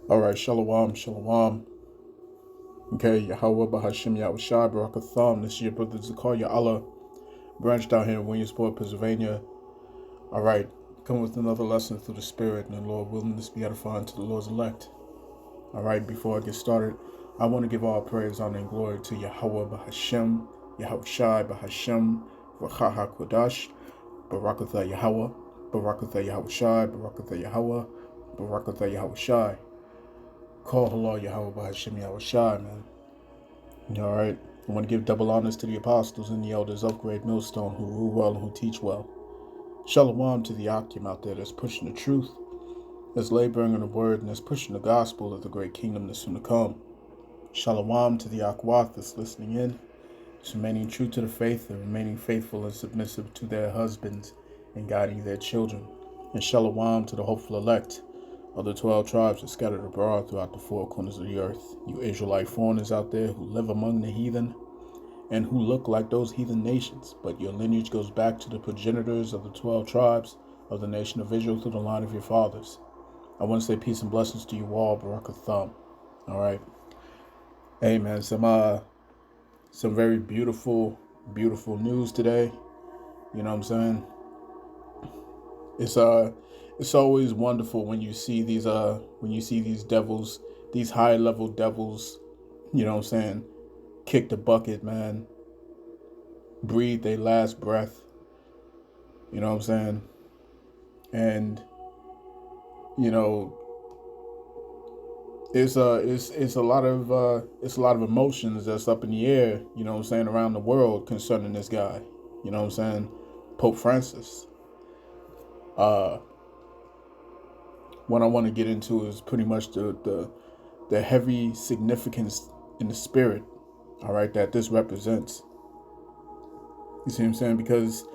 All right, shalom, shalom. Okay, Yahawah Bahashem Yahawashi, Barakatham. This is your brother Zakar Allah, branched out here in Williamsport, Pennsylvania. All right, come with another lesson through the Spirit, and the Lord willing this be edifying to the Lord's elect. All right, before I get started, I want to give all praise, honor, and glory to Yahawah Bahashem Yahawashi, Bahashem Rachaha Kodash, Barakatha Yahawah, Barakatha Yahawashi, Barakatha Yahawah, Barakatha Yahawashi. Call Allah Yahawah Bahashem Yahawashi, man. All right. I want to give double honors to the apostles and the elders of Great Millstone who rule well and who teach well. Shalom to the Akim out there that's pushing the truth, that's laboring in the word, and that's pushing the gospel of the great kingdom that's soon to come. Shalom to the Akwat that's listening in, that's remaining true to the faith and remaining faithful and submissive to their husbands and guiding their children. And shalom to the hopeful elect of the 12 tribes that scattered abroad throughout the four corners of the earth. You Israelite foreigners out there who live among the heathen and who look like those heathen nations, but your lineage goes back to the progenitors of the 12 tribes of the nation of Israel through the line of your fathers. I want to say peace and blessings to you all, Barakatham. All right. Hey, man, some very beautiful news today. You know what I'm saying? It's always wonderful when you see these devils, these high level devils, you know what I'm saying, kick the bucket, man, breathe their last breath, you know what I'm saying, and you know, it's a lot of emotions that's up in the air, you know what I'm saying, around the world concerning this guy, you know what I'm saying, Pope Francis. What I want to get into is pretty much the heavy significance in the spirit, all right, that this represents. You see what I'm saying? Because,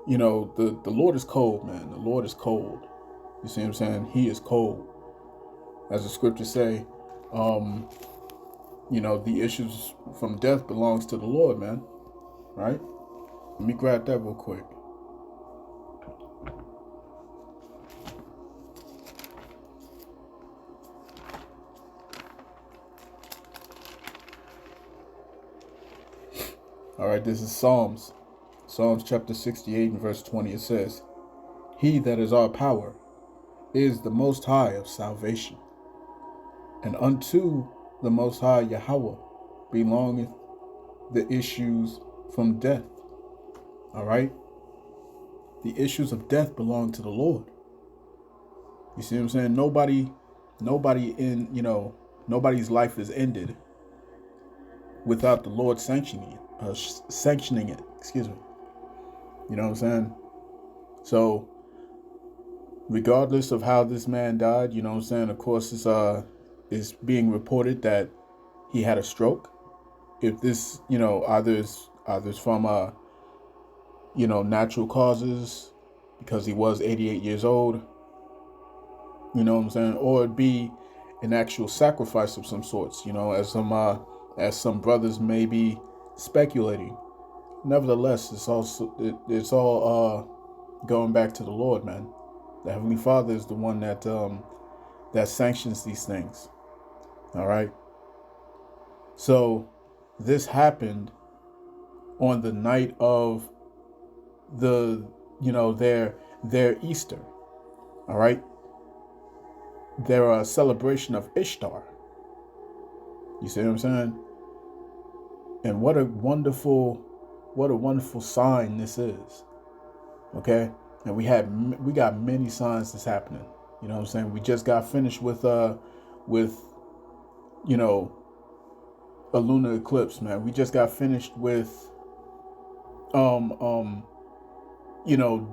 you know, the Lord is cold, man. The Lord is cold. You see what I'm saying? He is cold. As the scriptures say, you know, the issues from death belongs to the Lord, man. Right? Let me grab that real quick. All right, this is Psalms chapter 68 and verse 20. It says, "He that is our power is the Most High of salvation, and unto the Most High Yahawah belongeth the issues from death." All right, the issues of death belong to the Lord. You see what I'm saying? Nobody's life is ended without the Lord sanctioning it. Excuse me. You know what I'm saying? So, regardless of how this man died, you know what I'm saying, of course, it's being reported that he had a stroke. If this, you know, either is from you know, natural causes, because he was 88 years old, you know what I'm saying, or it be an actual sacrifice of some sorts, you know, as some brothers may be speculating. Nevertheless, it's all going back to the Lord, man. The Heavenly Father is the one that sanctions these things. All right. So this happened on the night of their Easter. All right. Their celebration of Ishtar. You see what I'm saying? And what a wonderful sign this is. Okay? And we got many signs that's happening. You know what I'm saying? We just got finished with you know, a lunar eclipse, man. We just got finished with you know,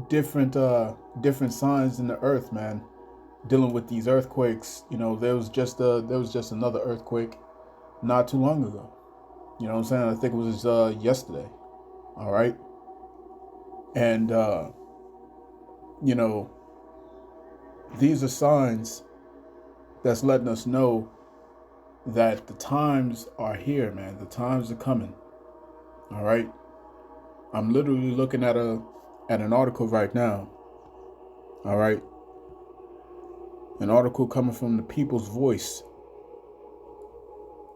different signs in the earth, man, dealing with these earthquakes. You know, there was just another earthquake not too long ago. You know what I'm saying? I think it was yesterday. All right. And you know, these are signs that's letting us know that the times are here, man. The times are coming. All right. I'm literally looking at an article right now. All right. An article coming from the People's Voice.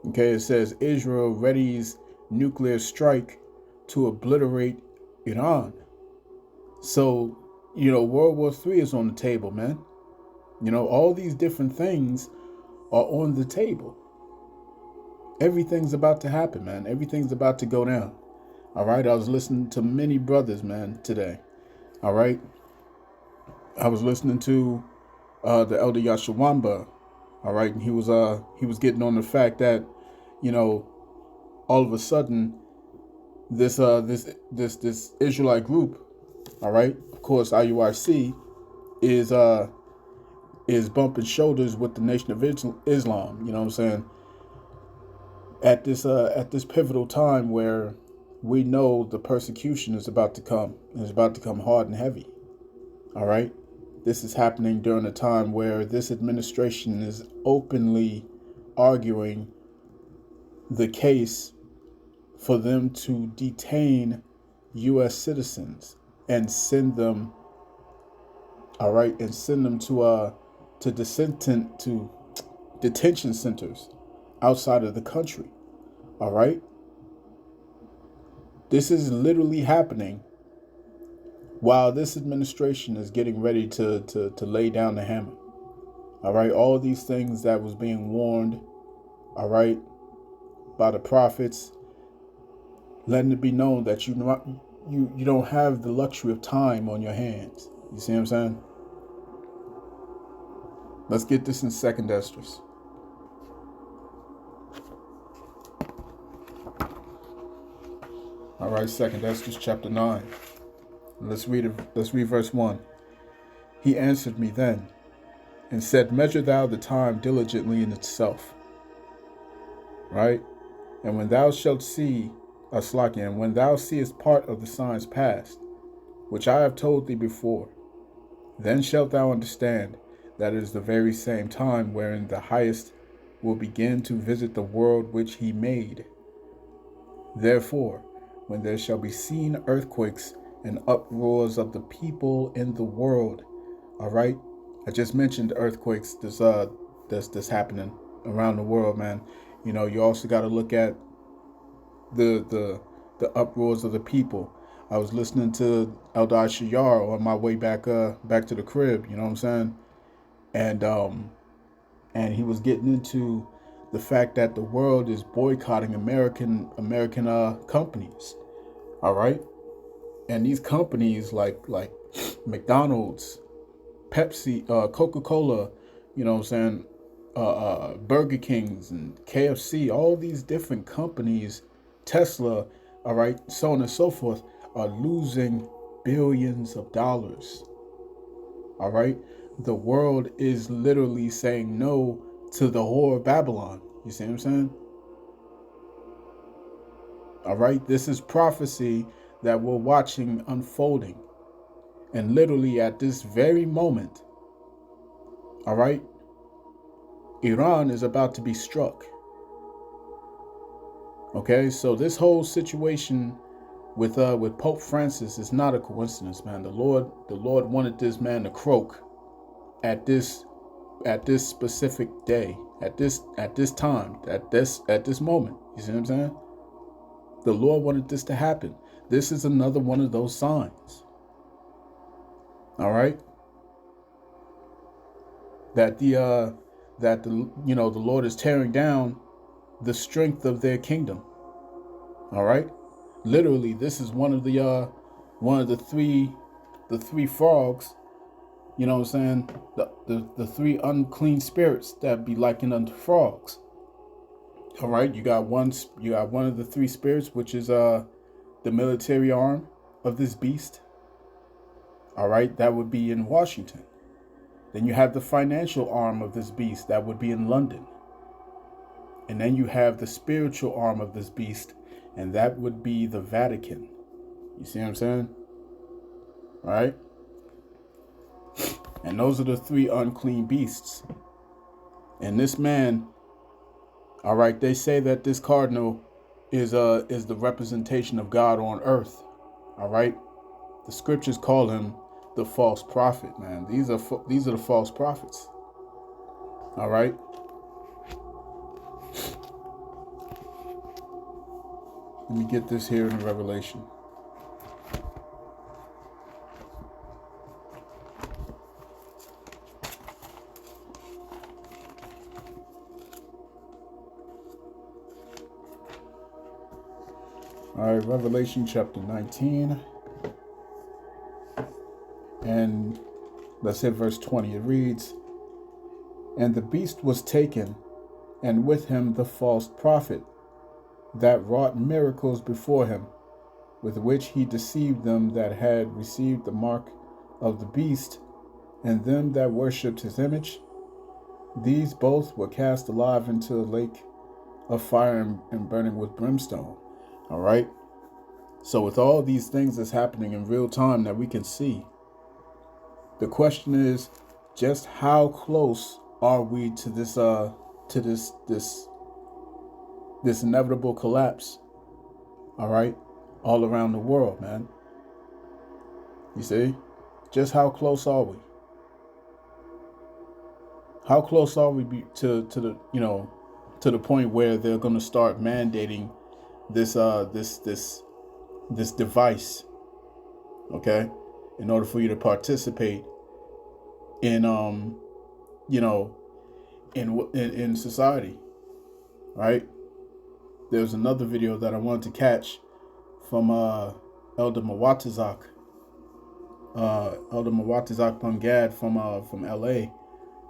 Okay, it says Israel readies nuclear strike to obliterate Iran. So, World War III is on the table, man. All these different things are on the table. Everything's about to happen, man. Everything's about to go down. All right. I was listening to many brothers, man, today. All right. I was listening to the elder Yashawamba. All right. And he was getting on the fact that, all of a sudden this Israelite group, all right, of course, IUIC is bumping shoulders with the Nation of Islam. You know what I'm saying? At this pivotal time where we know the persecution is about to come, and it's about to come hard and heavy. All right, this is happening during a time where this administration is openly arguing the case for them to detain U.S. citizens and send them, all right, and send them to detention centers outside of the country. All right. This is literally happening while this administration is getting ready to lay down the hammer. All right. All these things that was being warned, all right, by the prophets, letting it be known that you don't have the luxury of time on your hands. You see what I'm saying? Let's get this in 2nd Esdras. All right, 2nd Esdras chapter 9. Let's read verse 1. He answered me then and said, measure thou the time diligently in itself. Right? And when thou shalt see and when thou seest part of the signs past, which I have told thee before, then shalt thou understand that it is the very same time wherein the Highest will begin to visit the world which he made. Therefore, when there shall be seen earthquakes and uproars of the people in the world, all right? I just mentioned earthquakes that's happening around the world, man. You also got to look at the uproars of the people. I was listening to Elder Shayar on my way back to the crib, you know what I'm saying? And he was getting into the fact that the world is boycotting American companies. All right? And these companies like McDonald's, Pepsi, Coca-Cola, you know what I'm saying? Burger Kings and KFC, all these different companies, Tesla, all right, so on and so forth, are losing billions of dollars. All right? The world is literally saying no to the whore of Babylon. You see what I'm saying? All right? This is prophecy that we're watching unfolding. And literally at this very moment, all right, Iran is about to be struck. Okay, so this whole situation with Pope Francis is not a coincidence, man. The Lord wanted this man to croak at this specific day, at this time, at this moment. You see what I'm saying? The Lord wanted this to happen. This is another one of those signs. All right? That the Lord is tearing down the strength of their kingdom. All right? Literally, this is one of the three frogs, you know what I'm saying? The three unclean spirits that be likened unto frogs. All right, you got one of the three spirits, which is the military arm of this beast. All right, that would be in Washington. Then you have the financial arm of this beast, that would be in London. And then you have the spiritual arm of this beast, and that would be the Vatican. You see what I'm saying? All right. And those are the three unclean beasts. And this man, all right, they say that this cardinal is the representation of God on earth. All right. The scriptures call him the false prophet, man. These are the false prophets. All right. Let me get this here in the Revelation. All right, Revelation chapter 19. And let's hit verse 20. It reads, "And the beast was taken, and with him the false prophet, that wrought miracles before him, with which he deceived them that had received the mark of the beast, and them that worshipped his image. These both were cast alive into the lake of fire and burning with brimstone." All right. So with all these things that's happening in real time that we can see, the question is, just how close are we to this this inevitable collapse? All right, all around the world, man. You see, just how close are we? How close are we to the to the point where they're going to start mandating this this device, okay, in order for you to participate in in society, right? There's another video that I wanted to catch from Elder Mawatazak, Pungad from LA.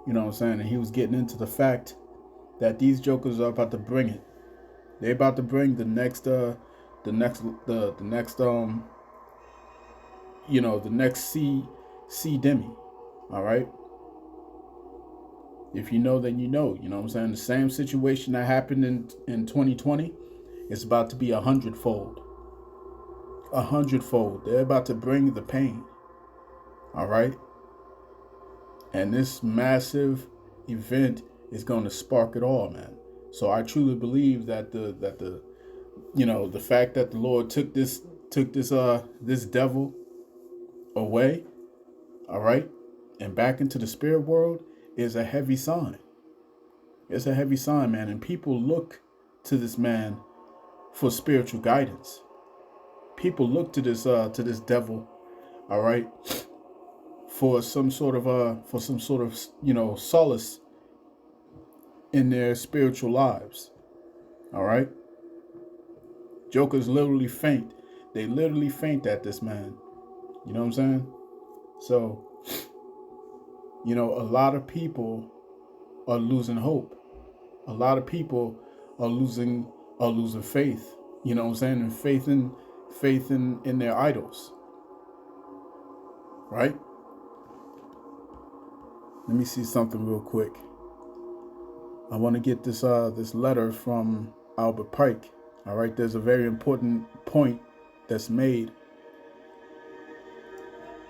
You know what I'm saying? And he was getting into the fact that these jokers are about to bring it. They're about to bring the next C demi. All right. If you know, then you know. You know what I'm saying? The same situation that happened in 2020 is about to be 100-fold. 100-fold. They're about to bring the pain. All right. And this massive event is going to spark it all, man. So I truly believe that the fact that the Lord took this devil away, all right, and back into the spirit world is a heavy sign. It's a heavy sign, man. And people look to this man for spiritual guidance. People look to this devil, all right, for some sort of solace in their spiritual lives. All right. Jokers literally faint. They literally faint at this man. You know what I'm saying? So, a lot of people are losing hope. A lot of people are losing faith. You know what I'm saying? And faith in their idols. Right? Let me see something real quick. I want to get this letter from Albert Pike. All right, there's a very important point that's made.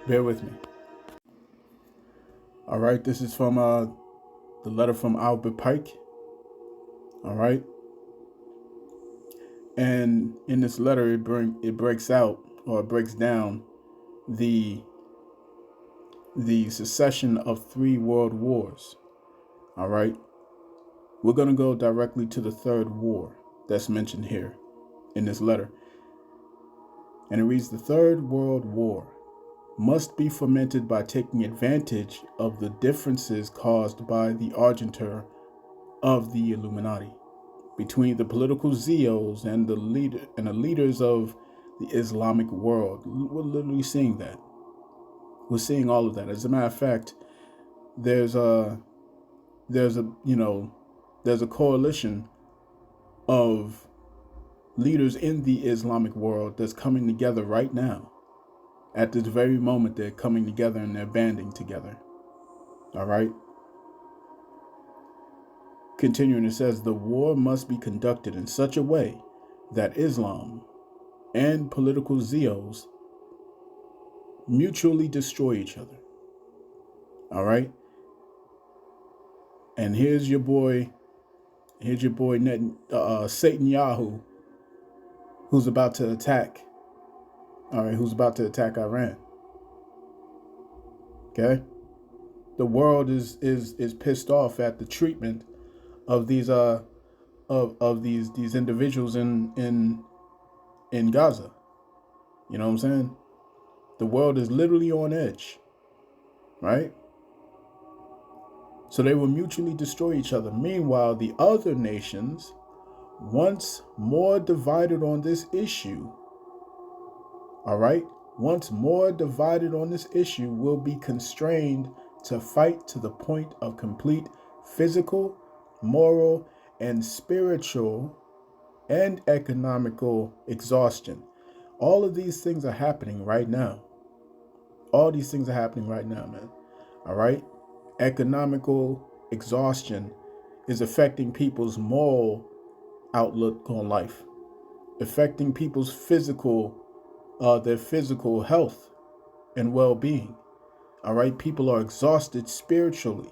Bear with me. All right, this is from the letter from Albert Pike. All right, and in this letter, it breaks down the succession of 3 world wars. All right. We're going to go directly to the 3rd war that's mentioned here in this letter. And it reads, "The 3rd World War must be fomented by taking advantage of the differences caused by the argentor of the Illuminati between the political zeals and the leaders of the Islamic world." We're literally seeing that. We're seeing all of that. As a matter of fact, there's a coalition of leaders in the Islamic world that's coming together right now. At this very moment, they're coming together and they're banding together. All right. Continuing, it says, "The war must be conducted in such a way that Islam and political zeals mutually destroy each other." All right. And here's your boy Satan Yahoo, who's about to attack. All right, who's about to attack Iran. Okay, the world is pissed off at the treatment of these of these individuals in Gaza. You know what I'm saying? The world is literally on edge, right? So they will mutually destroy each other. Meanwhile, the other nations, once more divided on this issue, all right, once more divided on this issue, will be constrained to fight to the point of complete physical, moral, and spiritual and economical exhaustion. All of these things are happening right now. All these things are happening right now, man. All right? Economical exhaustion is affecting people's moral outlook on life, affecting people's their physical health and well-being. All right? People are exhausted spiritually.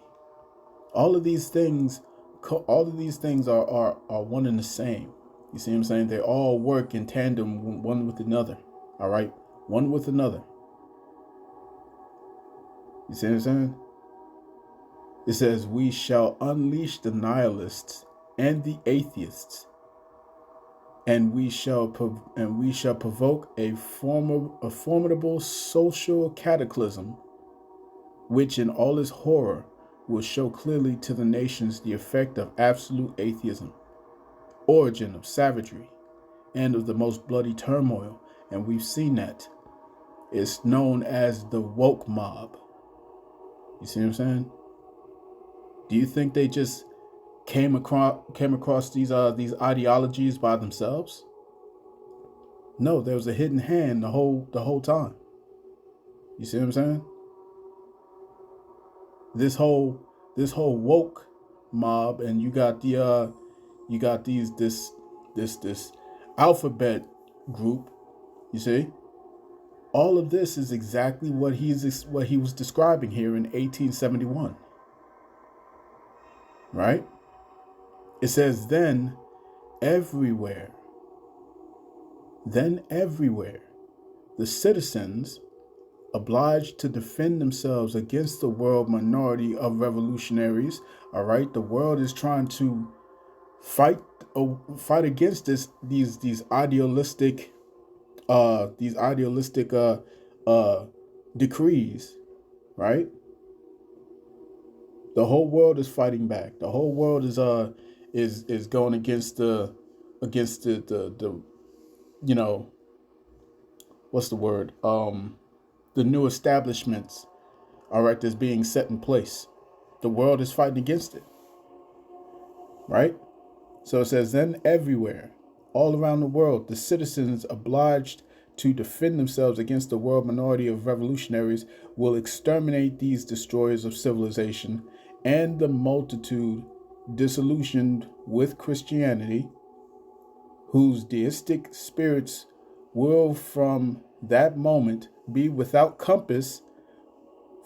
All of these things are one and the same. You see what I'm saying? They all work in tandem one with another. All right? One with another. You see what I'm saying? It says, we shall unleash the nihilists and the atheists, and we shall provoke a formidable social cataclysm, which in all its horror will show clearly to the nations the effect of absolute atheism, origin of savagery, and of the most bloody turmoil. And we've seen that. It's known as the woke mob. You see what I'm saying? Do you think they just came across these ideologies by themselves? No, there was a hidden hand the whole time. You see what I'm saying? This whole woke mob, and you got this alphabet group. You see, all of this is exactly what he was describing here in 1871. Right? It says, then everywhere, the citizens obliged to defend themselves against the world minority of revolutionaries. All right, the world is trying to fight against these idealistic decrees, right? The whole world is fighting back. The whole world is going against the you know, what's the word? The new establishments, all right, that's being set in place. The world is fighting against it, right? So it says, then everywhere, all around the world, the citizens obliged to defend themselves against the world minority of revolutionaries will exterminate these destroyers of civilization and the multitude disillusioned with Christianity, whose deistic spirits will from that moment be without compass.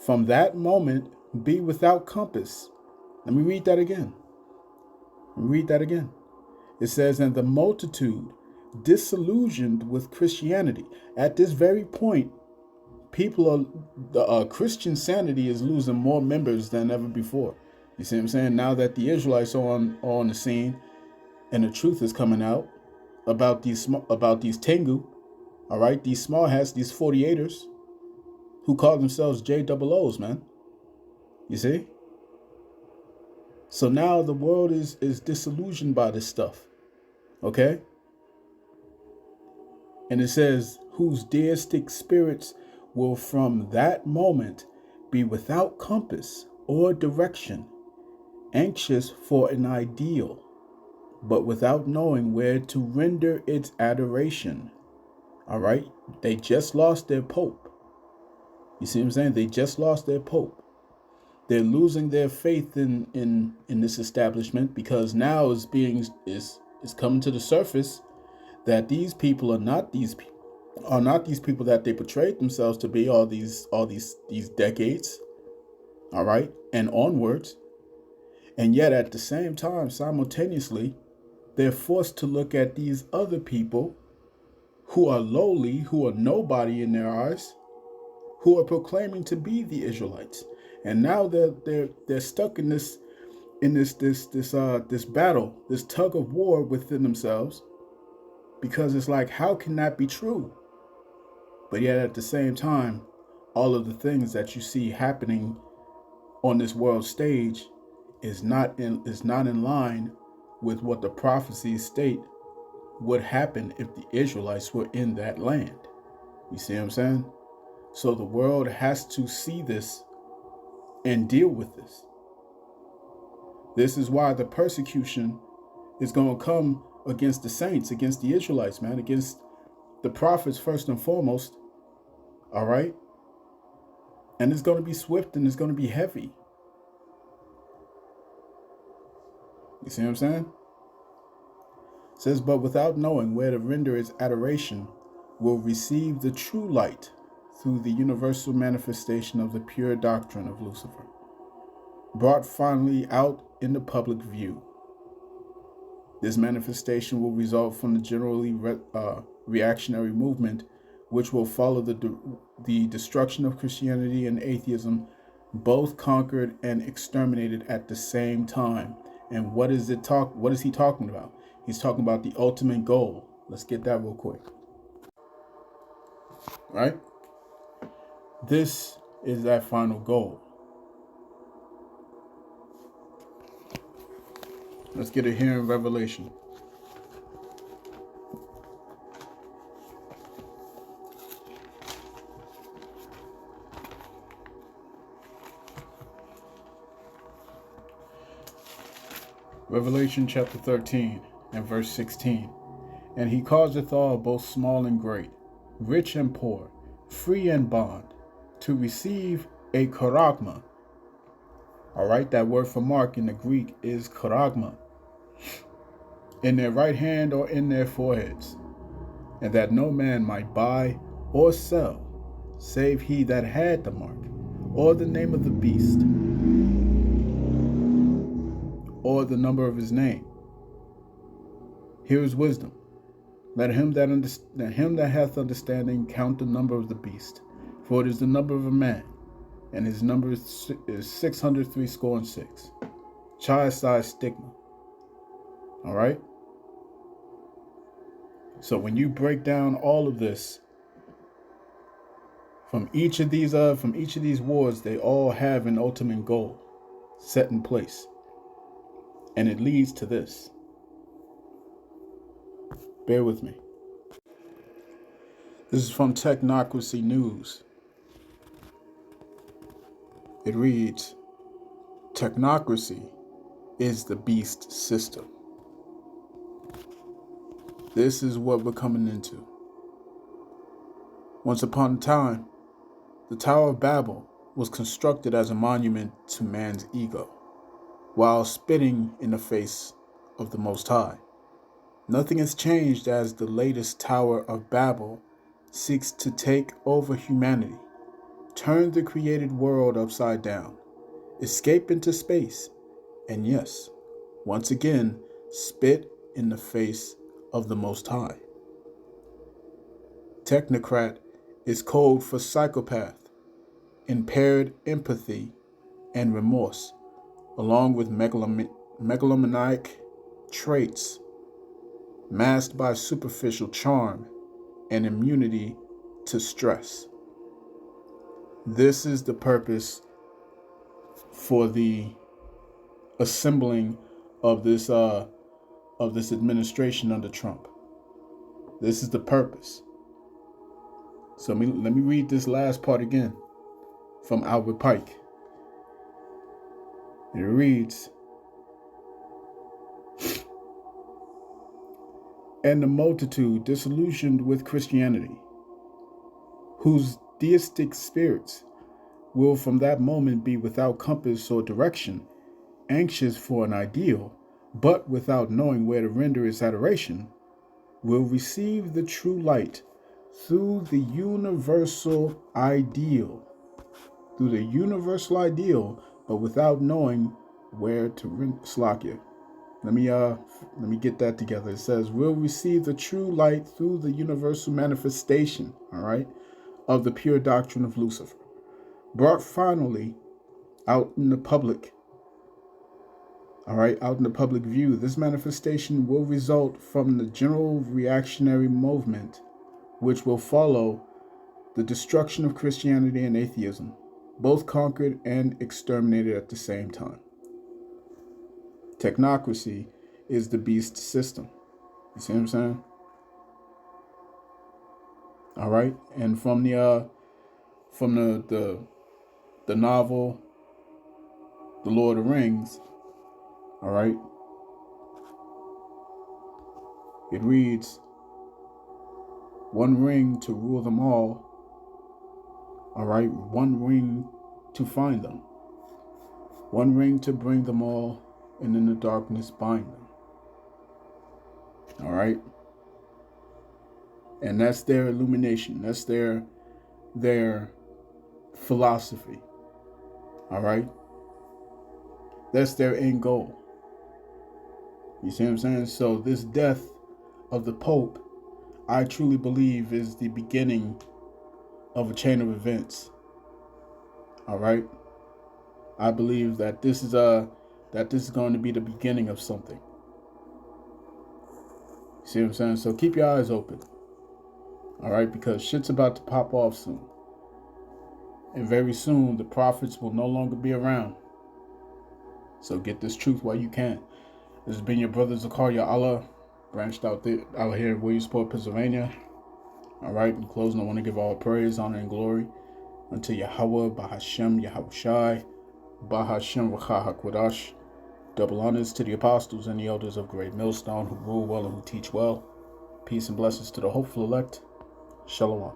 From that moment be without compass. Let me read that again. It says, and the multitude disillusioned with Christianity. At this very point, Christian sanity is losing more members than ever before. You see what I'm saying? Now that the Israelites are on the scene, and the truth is coming out about these Tengu, all right, these small hats, these 48ers, who call themselves JOOs, man. You see? So now the world is disillusioned by this stuff. Okay? And it says, whose deistic spirits will from that moment be without compass or direction, anxious for an ideal, but without knowing where to render its adoration. All right? They just lost their Pope. You see what I'm saying? They just lost their Pope. They're losing their faith in this establishment, because now is coming to the surface that these people are not these people that they portrayed themselves to be all these decades, all right, and onwards. And yet at the same time, simultaneously, they're forced to look at these other people who are lowly, who are nobody in their eyes, who are proclaiming to be the Israelites. And now they're stuck in this battle, this tug of war within themselves, because it's like, how can that be true? But yet at the same time, all of the things that you see happening on this world stage is not in line with what the prophecies state would happen if the Israelites were in that land. You see what I'm saying? So the world has to see this and deal with this. This is why the persecution is going to come against the saints, against the Israelites, man, against the prophets first and foremost. All right? And it's going to be swift and it's going to be heavy. You see what I'm saying? It says, but without knowing where to render its adoration, will receive the true light through the universal manifestation of the pure doctrine of Lucifer, brought finally out in the public view. This manifestation will result from the generally reactionary movement, which will follow the destruction of Christianity and atheism, both conquered and exterminated at the same time. And what is he talking about? He's talking about the ultimate goal. Let's get that real quick. Right? This is that final goal. Let's get it here in Revelation. Revelation chapter 13 and verse 16. And he causeth all, both small and great, rich and poor, free and bond, to receive a charagma. All right, that word for mark in the Greek is charagma, in their right hand or in their foreheads, and that no man might buy or sell, save he that had the mark, or the name of the beast, or the number of his name. Here is wisdom. Let him that hath understanding count the number of the beast, for it is the number of a man, and his number is 666. Child-sized stigma. All right. So when you break down all of this, from each of these wars, they all have an ultimate goal set in place, and it leads to this. Bear with me. This is from Technocracy News. It reads, technocracy is the beast system. This is what we're coming into. Once upon a time, the Tower of Babel was constructed as a monument to man's ego, while spitting in the face of the Most High. Nothing has changed as the latest Tower of Babel seeks to take over humanity, turn the created world upside down, escape into space, and yes, once again, spit in the face of the Most High. Technocrat is code for psychopath, impaired empathy and remorse, along with megalomaniac traits, masked by superficial charm and immunity to stress. This is the purpose for the assembling of this administration under Trump. This is the purpose. So let me read this last part again from Albert Pike. It reads, and the multitude disillusioned with Christianity, whose deistic spirits will from that moment be without compass or direction, anxious for an ideal, but without knowing where to render its adoration, will receive the true light through the universal ideal. Through the universal ideal, but without knowing where to render. Slakia. Let me get that together. It says, will receive the true light through the universal manifestation, all right, of the pure doctrine of Lucifer, brought finally out in the public. All right, out in the public view. This manifestation will result from the general reactionary movement, which will follow the destruction of Christianity and atheism, both conquered and exterminated at the same time. Technocracy is the beast system. You see what I'm saying? All right, and from the novel, The Lord of the Rings. All right, it reads, one ring to rule them all. All right, one ring to find them. One ring to bring them all, and in the darkness bind them. All right, and that's their illumination. That's their philosophy. All right, that's their end goal. You see what I'm saying? So this death of the Pope, I truly believe, is the beginning of a chain of events. All right, I believe that this is going to be the beginning of something. You see what I'm saying? So keep your eyes open. All right, because shit's about to pop off soon, and very soon the prophets will no longer be around. So get this truth while you can. This has been your brother Zakaria Allah, branched out here in Williamsport, Pennsylvania. All right, in closing, I want to give all praise, honor, and glory unto Yahawah Bahashem Yahawashi, Bahashem Yahawadah. Double honors to the apostles and the elders of Great Millstone who rule well and who teach well. Peace and blessings to the hopeful elect. Shalom.